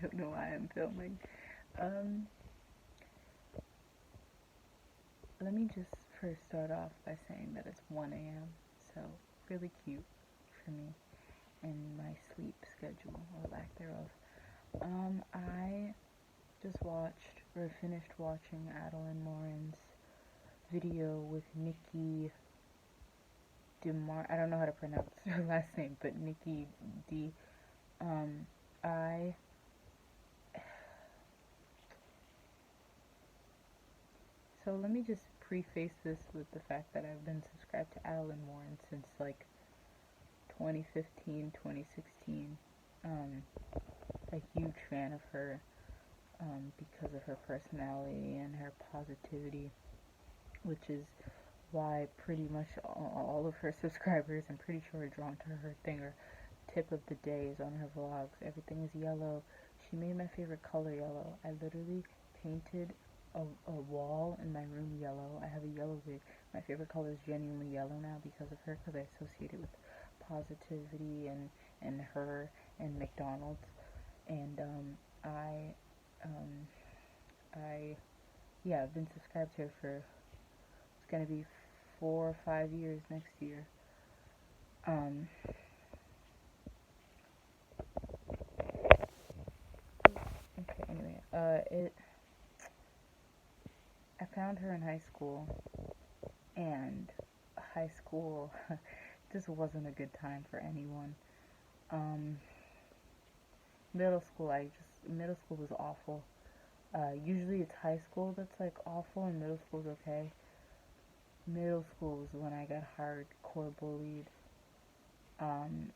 don't know why I'm filming. Um, Let me just first start off by saying that it's 1 a.m., so really cute for me and my sleep schedule, or lack thereof. I just watched, or finished watching Adelaine Morin's video with Nikki I don't know how to pronounce her last name, but Nikki D. Um, I So let me just preface this with the fact that I've been subscribed to Adelaine Morin since like 2015, 2016. Um, a huge fan of her because of her personality and her positivity, which is why pretty much all of her subscribers, I'm pretty sure, are drawn to her thing. Or tip of the day is on her vlogs. Everything is yellow. She made my favorite color yellow. I literally painted a wall in my room yellow. I have a yellow wig. My favorite color is genuinely yellow now because of her, because I associate it with positivity and her and McDonald's. And I um, I yeah, I've been subscribed to her for, it's gonna be 4 or 5 years next year. Um, okay, anyway, I found her in high school, and high school just wasn't a good time for anyone. Um, middle school was awful. Usually it's high school that's like awful, and middle school's okay. Middle school was when I got hardcore bullied. Um,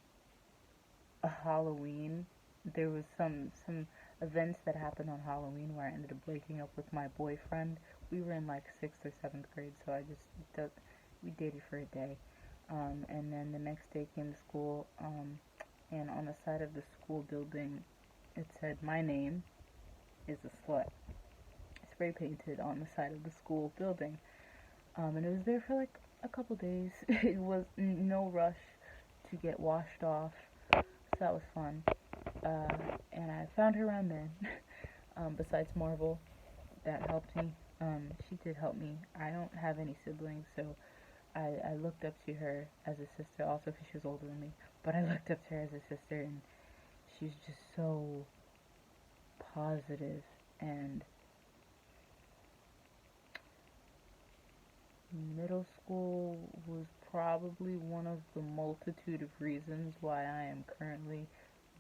a Halloween, there was some events that happened on Halloween where I ended up breaking up with my boyfriend. We were in like 6th or 7th grade, so we dated for a day. And then the next day came to school, and on the side of the school building, it said, "My name is a slut." Spray painted on the side of the school building. And it was there for like a couple days. It was no rush to get washed off, so that was fun. And I found her around then. Besides Marvel, that helped me. She did help me. I don't have any siblings, so I looked up to her as a sister, also because she was older than me. But I looked up to her as a sister, and she's just so positive. And middle school was probably one of the multitude of reasons why I am currently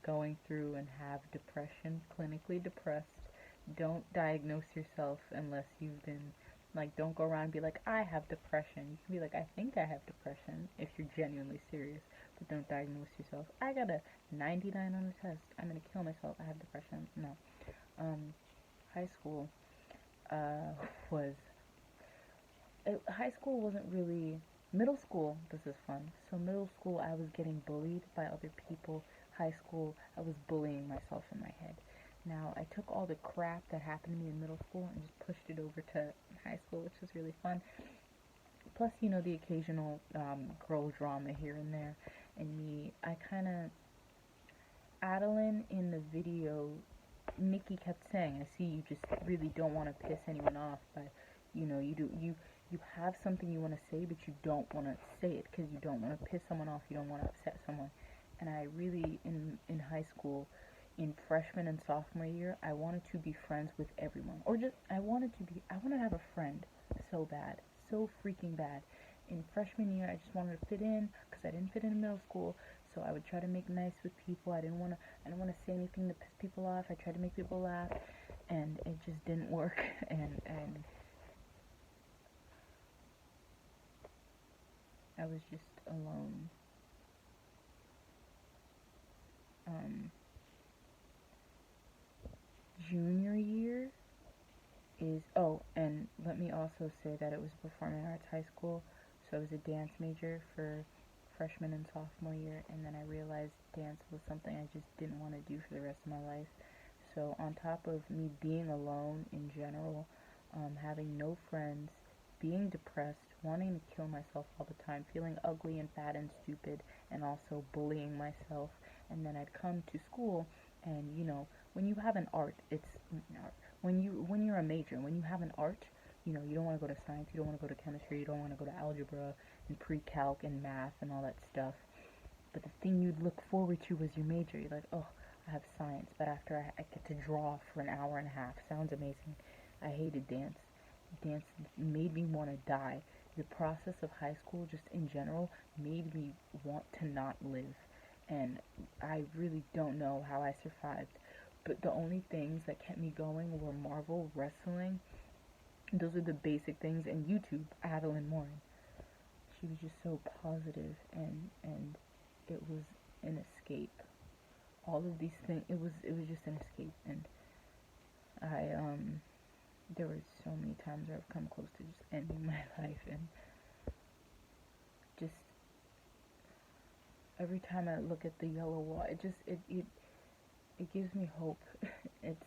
going through and have depression, clinically depressed. Don't diagnose yourself unless you've been, like, don't go around and be like, I have depression. You can be like, I think I have depression, if you're genuinely serious, but don't diagnose yourself. I got a 99 on the test. I'm gonna kill myself. I have depression. No. High school uh, was high school wasn't really. Middle school, this is fun. So middle school, I was getting bullied by other people. High school, I was bullying myself in my head. Now, I took all the crap that happened to me in middle school and just pushed it over to high school, which was really fun. Plus, the occasional girl drama here and there. And I kind of, Adeline in the video, Nikki kept saying, I see you just really don't want to piss anyone off, but you have something you want to say, but you don't want to say it because you don't want to piss someone off, you don't want to upset someone. And I really, in high school, in freshman and sophomore year, I wanted to be friends with everyone, or just I wanted to have a friend so bad, so freaking bad. In freshman year, I just wanted to fit in because I didn't fit in middle school. So I would try to make nice with people. I didn't want to say anything to piss people off. I tried to make people laugh, and it just didn't work. And I was just alone. Junior year and let me also say that it was performing arts high school, so I was a dance major for freshman and sophomore year, and then I realized dance was something I just didn't want to do for the rest of my life. So on top of me being alone in general, having no friends, being depressed, wanting to kill myself all the time, feeling ugly and fat and stupid, and also bullying myself, and then I'd come to school and when you have an art, it's art. When you're a major, when you have an art, you know, you don't want to go to science, you don't want to go to chemistry, you don't want to go to algebra and pre-calc and math and all that stuff. But the thing you'd look forward to was your major. You're like, oh, I have science, but after I get to draw for an hour and a half. Sounds amazing. I hated dance. Dance made me want to die. The process of high school, just in general, made me want to not live. And I really don't know how I survived. But the only things that kept me going were Marvel, wrestling. Those are the basic things. And YouTube, Adelaine Morin. She was just so positive, and it was an escape. All of these things, it was just an escape. And I there were so many times where I've come close to just ending my life, and just every time I look at the yellow wall, it gives me hope. It's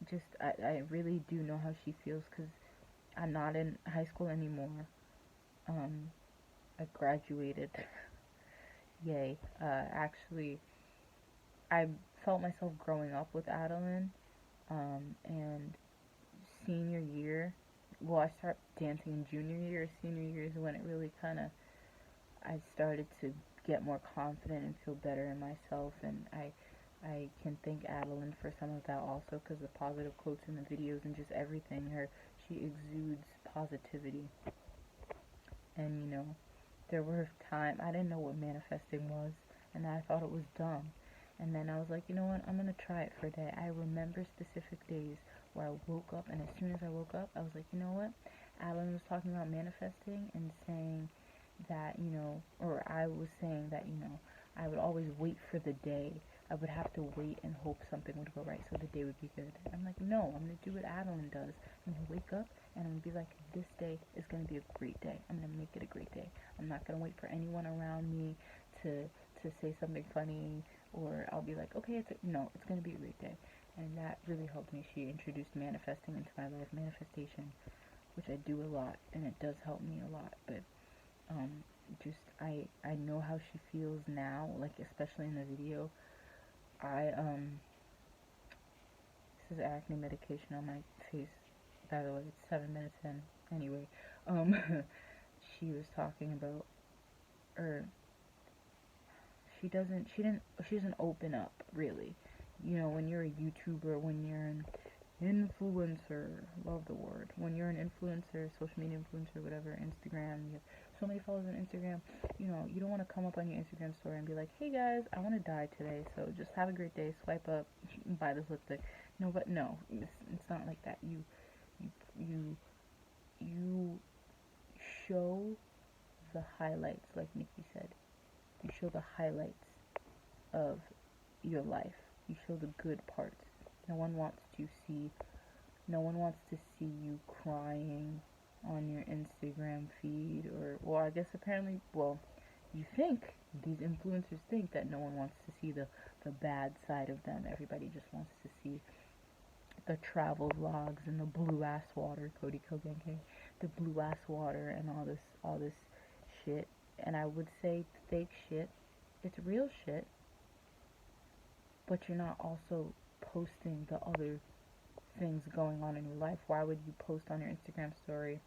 just I really do know how she feels, because I'm not in high school anymore. I graduated. Yay. Actually, I felt myself growing up with Adeline, and senior year, well, I started dancing in junior year. Senior year is when it really kind of, I started to get more confident and feel better in myself, and I can thank Adeline for some of that also, because the positive quotes in the videos and just everything, she exudes positivity. And, you know, there were times I didn't know what manifesting was, and I thought it was dumb. And then I was like, you know what, I'm going to try it for a day. I remember specific days where I woke up, and as soon as I woke up, I was like, you know what, Adeline was talking about manifesting and saying that, you know, or I was saying that, you know, I would always wait for the day. I would have to wait and hope something would go right so the day would be good. I'm like, no, I'm going to do what Adeline does. I'm going to wake up and I'm going to be like, this day is going to be a great day. I'm going to make it a great day. I'm not going to wait for anyone around me to say something funny, or I'll be like, okay, no, it's going to be a great day. And that really helped me. She introduced manifesting into my life, manifestation, which I do a lot, and it does help me a lot. But just I know how she feels now, like especially in the video. This is acne medication on my face, by the way. It's 7 minutes in. Anyway, she was talking about, or she doesn't open up, really. You know, when you're a YouTuber, when you're an influencer, love the word, when you're an influencer, social media influencer, whatever, Instagram, you have so many followers on Instagram, you know, you don't want to come up on your Instagram story and be like, hey guys, I want to die today, so just have a great day, swipe up, buy this lipstick. No, but no, it's not like that. You show the highlights, like Nikki said. You show the highlights of your life. You show the good parts. No one wants to see you crying on your Instagram feed, or, well, I guess apparently, well, these influencers think that no one wants to see the bad side of them. Everybody just wants to see the travel vlogs and the blue ass water, Cody Kogenke, the blue ass water and all this shit. And I would say fake shit. It's real shit, but you're not also posting the other things going on in your life. Why would you post on your Instagram story,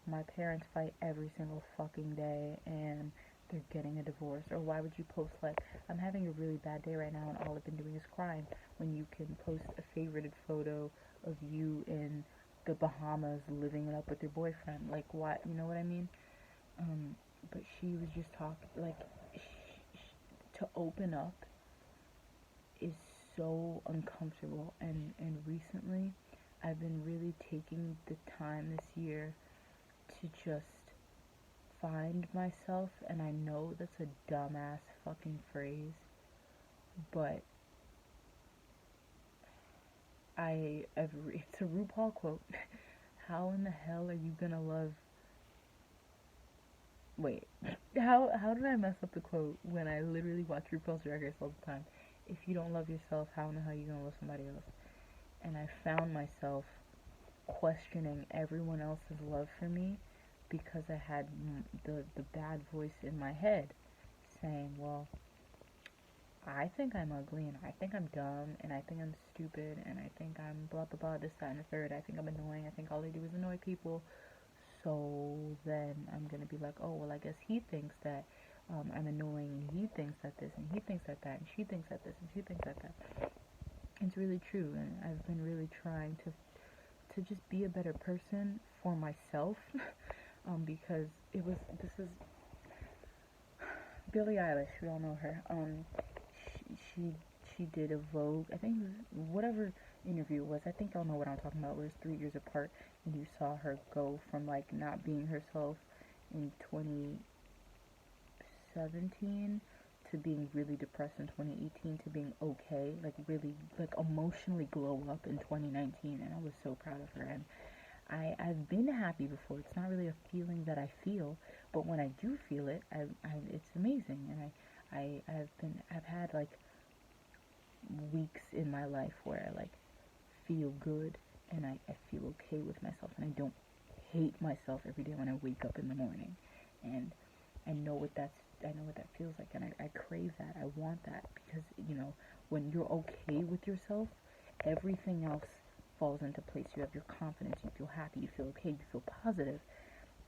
my parents fight every single fucking day and they're getting a divorce? Or why would you post like, I'm having a really bad day right now and all I've been doing is crying, when you can post a favorited photo of you in the Bahamas living it up with your boyfriend? Like, why? You know what I mean? But she was just talking, like, to open up is so uncomfortable, and recently I've been really taking the time this year to just find myself. And I know that's a dumbass fucking phrase, but it's a RuPaul quote. How in the hell are you gonna love, wait, how did I mess up the quote when I literally watch RuPaul's Drag Race all the time? If you don't love yourself, how in the hell are you gonna love somebody else? And I found myself questioning everyone else's love for me, because I had the bad voice in my head saying, well, I think I'm ugly, and I think I'm dumb, and I think I'm stupid, and I think I'm blah blah blah, this, that, and the third. I think I'm annoying. I think all I do is annoy people. So then I'm gonna be like, oh well, I guess he thinks that I'm annoying, and he thinks that this, and he thinks that that, and she thinks that this, and she thinks that that. It's really true, and I've been really trying to just be a better person for myself, because this is Billie Eilish. We all know her. She she did a Vogue. I think it was whatever interview it was. I think y'all know what I'm talking about. It was 3 years apart, and you saw her go from like not being herself in 2017 to being really depressed in 2018 to being okay, like really like emotionally glow up in 2019, and I was so proud of her. And I've been happy before. It's not really a feeling that I feel, but when I do feel it, it's amazing. And I've had like weeks in my life where I like feel good, and I feel okay with myself, and I don't hate myself every day when I wake up in the morning. And I know what that feels like, and I crave that. I want that, because when you're okay with yourself, everything else falls into place. You have your confidence, you feel happy, you feel okay, you feel positive.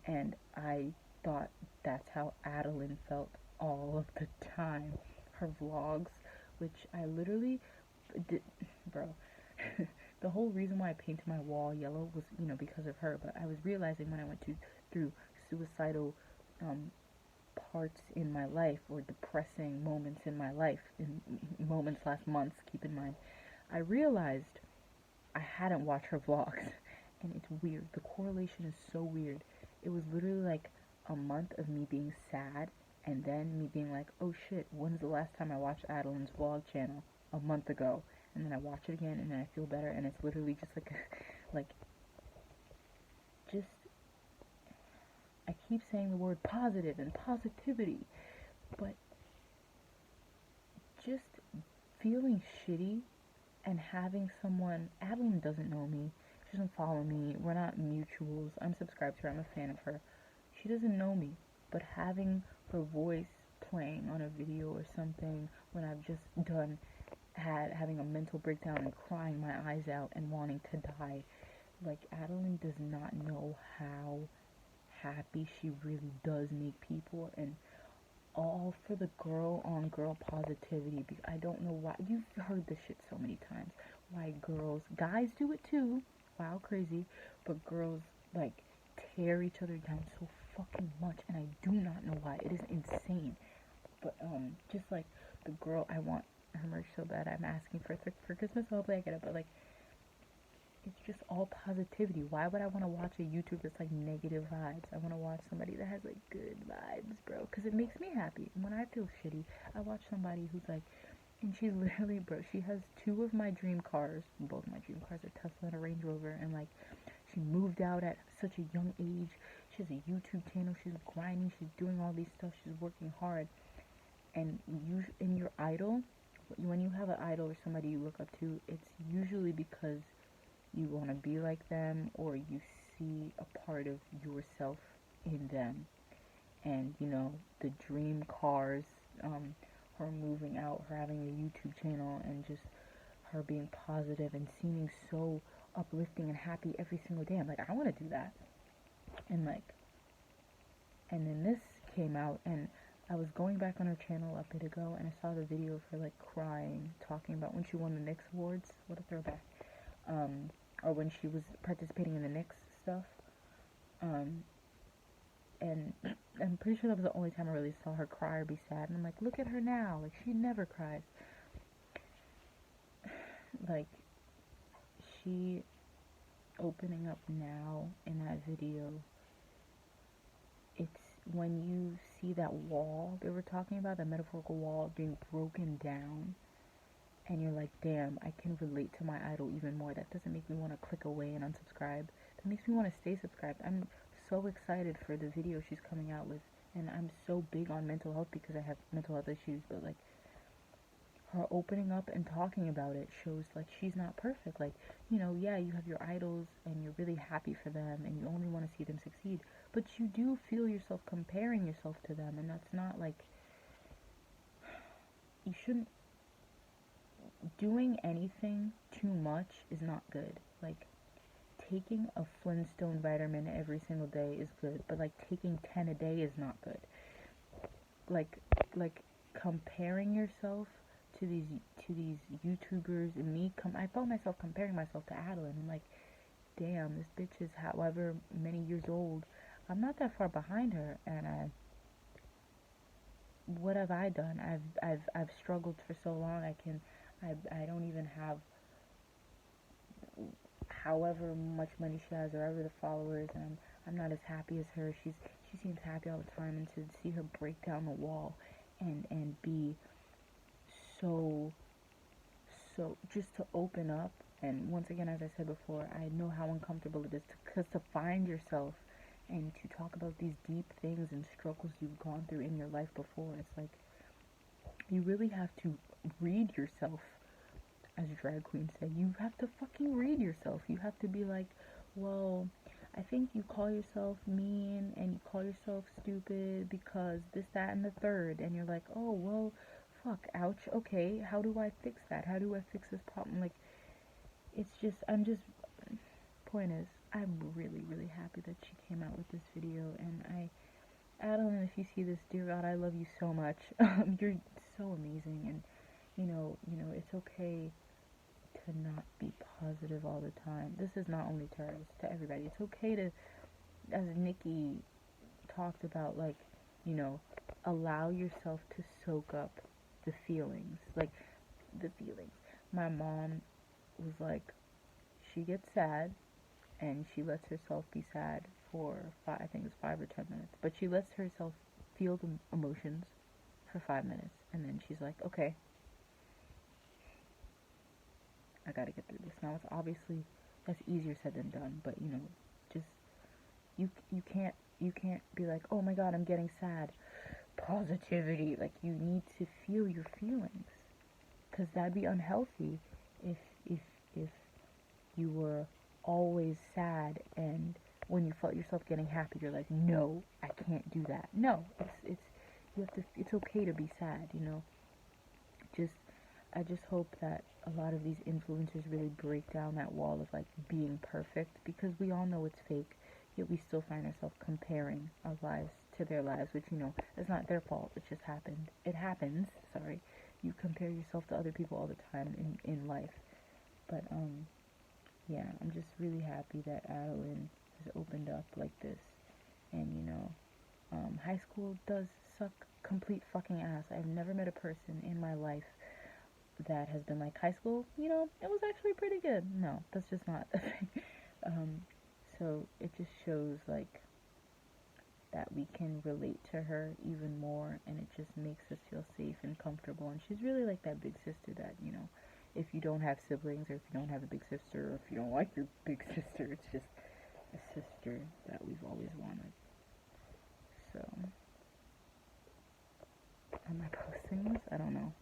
And I thought that's how Adelaine felt all of the time. Her vlogs, which I literally did, bro. The whole reason why I painted my wall yellow was, because of her. But I was realizing when I went through suicidal parts in my life, or depressing moments in my life, in moments last months, keep in mind, I realized I hadn't watched her vlogs. And it's weird. The correlation is so weird. It was literally like a month of me being sad, and then me being like, oh shit, when's the last time I watched Adelaine's vlog channel? A month ago. And then I watch it again, and then I feel better, and it's literally just like, just, I keep saying the word positive and positivity, but just feeling shitty and having someone, Adeline doesn't know me, she doesn't follow me, we're not mutuals, I'm subscribed to her, I'm a fan of her, she doesn't know me, but having her voice playing on a video or something when I've just having a mental breakdown and crying my eyes out and wanting to die, like, Adeline does not know how happy she really does make people, and all for the girl on girl positivity. I don't know why. You've heard this shit so many times. Why guys do it too. Wow, crazy. But girls like tear each other down so fucking much, and I do not know why. It is insane. But just like the girl, I want her merch so bad. I'm asking for Christmas. Hopefully I get it. But like, it's just all positivity. Why would I want to watch a YouTuber that's like negative vibes? I want to watch somebody that has like good vibes, bro, because it makes me happy. And when I feel shitty, I watch somebody who's like, and she's literally, bro, she has two of my dream cars. Both my dream cars are Tesla and a Range Rover, and like, she moved out at such a young age. She has a YouTube channel. She's grinding. She's doing all these stuff. She's working hard. And you, in your idol, when you have an idol or somebody you look up to, it's usually because you want to be like them, or you see a part of yourself in them. And the dream cars, her moving out, her having a YouTube channel, and just her being positive and seeming so uplifting and happy every single day. I'm like, I want to do that. And then this came out, and I was going back on her channel a bit ago, and I saw the video of her like crying, talking about when she won the Knicks awards. What a throwback. Or when she was participating in the Knicks stuff. And I'm pretty sure that was the only time I really saw her cry or be sad. And I'm like, look at her now. Like, she never cries. Like, she opening up now in that video, it's when you see that wall they were talking about, that metaphorical wall being broken down, and you're like, damn, I can relate to my idol even more. That doesn't make me want to click away and unsubscribe. That makes me want to stay subscribed. I'm so excited for the video she's coming out with. And I'm so big on mental health because I have mental health issues. But, like, her opening up and talking about it shows, like, she's not perfect. Like, yeah, you have your idols and you're really happy for them and you only want to see them succeed. But you do feel yourself comparing yourself to them. And that's not, like, you shouldn't doing anything too much is not good. Like, taking a Flintstone vitamin every single day is good, but like taking 10 a day is not good. Like like comparing yourself to these YouTubers, and I felt myself comparing myself to Adelaine. I'm like, damn, this bitch is however many years old. I'm not that far behind her, and what have I done? I've struggled for so long. I don't even have however much money she has or ever the followers, and I'm not as happy as her. She seems happy all the time, and to see her break down the wall and be so just to open up, and once again, as I said before, I know how uncomfortable it is to find yourself and to talk about these deep things and struggles you've gone through in your life before. It's like, you really have to read yourself, as drag queens say. You have to fucking read yourself. You have to be like, well, I think you call yourself mean and you call yourself stupid because this, that, and the third. And you're like, oh, well, fuck, ouch, okay, how do I fix that? How do I fix this problem? Like, point is, I'm really, really happy that she came out with this video, and Adeline, if you see this, dear God, I love you so much. You're so amazing, and, it's okay to not be positive all the time. This is not only to her, it's to everybody. It's okay to, as Nikki talked about, like, allow yourself to soak up the feelings. Like, the feelings. My mom was like, she gets sad, and she lets herself be sad for I think it's 5 or 10 minutes. But she lets herself feel the emotions for 5 minutes, and then she's like, okay, I gotta get through this. Now, it's obviously, that's easier said than done, but, just, you can't be like, oh my God, I'm getting sad. Positivity. Like, you need to feel your feelings, because that'd be unhealthy if you were always sad, and when you felt yourself getting happy, you're like, no, I can't do that. No, it's okay to be sad, I just hope that a lot of these influencers really break down that wall of, like, being perfect, because we all know it's fake, yet we still find ourselves comparing our lives to their lives, which, it's not their fault. It just happened. It happens, sorry. You compare yourself to other people all the time in life. But, yeah, I'm just really happy that Adeline has opened up like this. And, high school does suck complete fucking ass. I've never met a person in my life that has been like, high school, it was actually pretty good. No, that's just not a thing. So it just shows, like, that we can relate to her even more, and it just makes us feel safe and comfortable. And she's really like that big sister that, if you don't have siblings, or if you don't have a big sister, or if you don't like your big sister, it's just a sister that we've always wanted. So, am I posting this? I don't know.